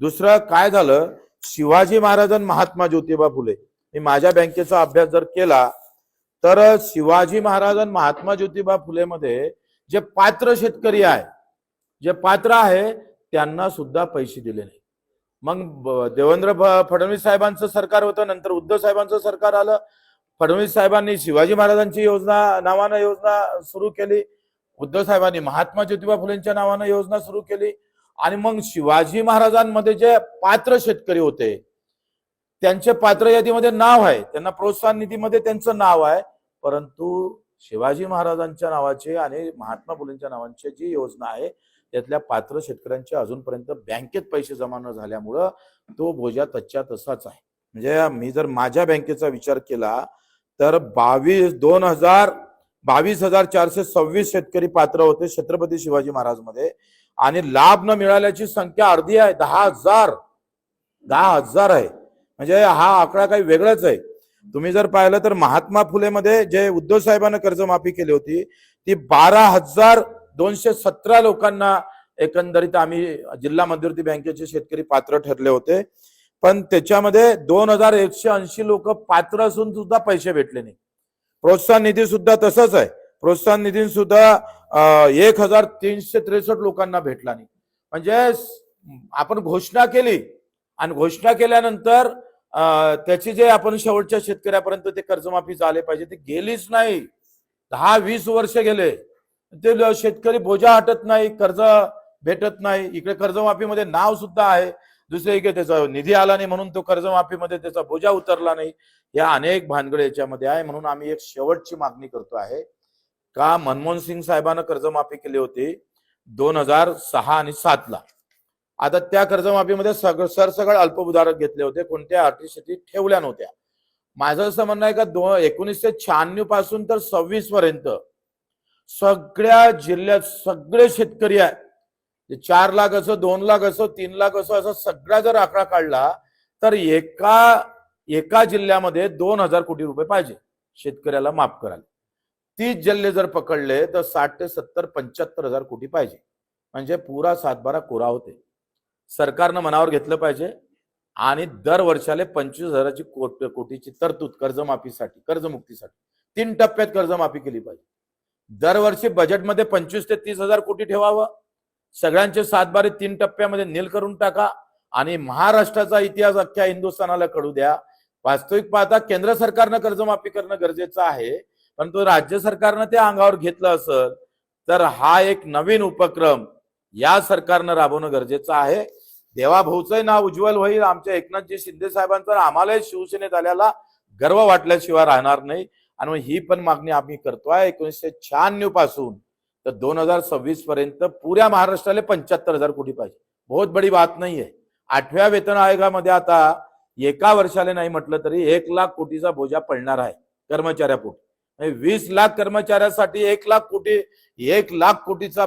दुसरं काय झालं, शिवाजी महाराज आणि महात्मा ज्योतिबा फुले, मी माझ्या बँकेचा अभ्यास जर केला तर शिवाजी महाराज आणि महात्मा ज्योतिबा फुले मध्ये जे पात्र शेतकरी आहे, जे पात्र आहे त्यांना सुद्धा पैसे दिले नाही. मग देवेंद्र फडणवीस साहेबांचं सरकार होतं, नंतर उद्धव साहेबांचं सरकार आलं. फडणवीस साहेबांनी शिवाजी महाराजांची योजना नावानं योजना सुरू केली, उद्धव साहेबांनी महात्मा ज्योतिबा फुलेंच्या नावानं योजना सुरू केली. आणि मग शिवाजी महाराजांमध्ये जे पात्र शेतकरी होते त्यांचे पात्र यादीमध्ये नाव आहे, त्यांना प्रोत्साहन निधीमध्ये त्यांचं नाव आहे, परंतु शिवाजी महाराजांच्या नावाचे आणि महात्मा फुलेंच्या नावांची जी योजना आहे त्यातल्या पात्र शेतकऱ्यांचे अजूनपर्यंत बँकेत पैसे जमा न झाल्यामुळं तो बोजा तच्च्या तसाच आहे. म्हणजे मी जर माझ्या बँकेचा विचार केला तर 22,426 शेतकरी पात्र होते छत्रपती शिवाजी महाराज मध्ये, आणि लाभ न मिळाल्याची संख्या अर्धी आहे, 10,000 आहे. म्हणजे हा आकडा काही वेगळाच आहे. तुम्ही जर पाहिलं तर महात्मा फुले मध्ये जे उद्धव साहेबांना कर्जमाफी केली होती ती 12,217 लोकांना एकंदरीत आम्ही जिल्हा मध्यवर्ती बँकेचे शेतकरी पात्र ठरले होते, पण त्याच्यामध्ये 2,180 लोक पात्र असून सुद्धा पैसे भेटले नाही. प्रोत्साहन निधी सुद्धा तसंच आहे, प्रोत्साहन निधी सुद्धा 1,363 लोकांना भेटला नाही. म्हणजे आपण घोषणा केली आणि घोषणा केल्यानंतर त्याची जे आपण शेवटच्या शेतकऱ्यापर्यंत ते कर्जमाफी झाले पाहिजे ते गेलीच नाही. 10-20 वर्ष गेले, ते शेतकरी बोजा हटत नाही, कर्ज भेटत नाही. इकडे कर्जमाफीमध्ये नाव सुद्धा आहे, दुसरीकडे त्याचा निधी आला नाही म्हणून तो कर्जमाफीमध्ये त्याचा बोजा उतरला नाही. या अनेक भानगड याच्यामध्ये आहे. म्हणून आम्ही एक शेवटची मागणी करतो आहे का मनमोहन सिंग साहेबांना कर्जमाफी केली होती 2006 आणि 7 ला. आता त्या कर्जमाफीमध्ये सरसकट अल्पभूधारक घेतले होते, कोणत्या अटी ठेवल्या नव्हत्या. माझं असं म्हणणं आहे का 1996 पासून तर 26 पर्यंत सगळ्या जिल्ह्यात सगळे शेतकरी आहे, 4 लाख असो, 2 लाख असो, 3 लाख असो, असा सगळा जर आकडा काढला तर एका जिल्ह्यामध्ये 2,000 कोटी रुपये पाहिजे शेतकऱ्याला माफ करायला. 30 जिल्हे जर पकडले तर 60 ते 70 75,000 कोटी पाहिजे. म्हणजे पुरा 7-12 कोरा होते. सरकारनं मनावर घेतलं पाहिजे आणि दर वर्षाले 25,000 कोटीची तरतूद कर्जमाफीसाठी, कर्जमुक्तीसाठी 3 टप्प्यात कर्जमाफी केली पाहिजे. दरवर्षी बजेटमध्ये 25,000 ते 30,000 कोटी ठेवावं, सगळ्यांचे 7-12 3 टप्प्यामध्ये नील करून टाका आणि महाराष्ट्राचा इतिहास अख्ख्या हिंदुस्थानाला कळू द्या. वास्तविक पाहता केंद्र सरकारनं कर्जमाफी करणं गरजेचं आहे, परंतु राज्य सरकारनं ते अंगावर घेतलं असेल तर हा एक नवीन उपक्रम या सरकारनं राबवणं गरजेचं आहे. देवाभाऊचंही नाव उज्ज्वल होईल, आमच्या एकनाथजी शिंदे साहेबांचं, आम्हालाही शिवसेनेत आल्याला गर्व वाटल्याशिवाय राहणार नाही. आणि मग ही पण मागणी आम्ही करतोय 1996 पासून तर 2026 पर्यंत पुऱ्या महाराष्ट्राला 75,000 कोटी पाहिजे. बहुत बडी बात नाही आहे. 8व्या वेतन आयोगामध्ये आता एका वर्षाला नाही म्हटलं तरी 1 लाख कोटीचा बोजा पडणार आहे कर्मचाऱ्यापोटी. 20 लाख कर्मचाऱ्यासाठी 1 लाख कोटीचा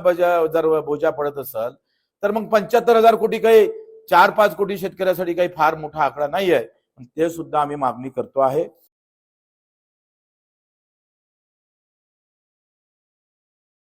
जर बोजा पडत असेल तर मग 75,000 कोटी काही 4-5 कोटी शेतकऱ्यासाठी काही फार मोठा आकडा नाही आहे. ते सुद्धा आम्ही मागणी करतो आहे.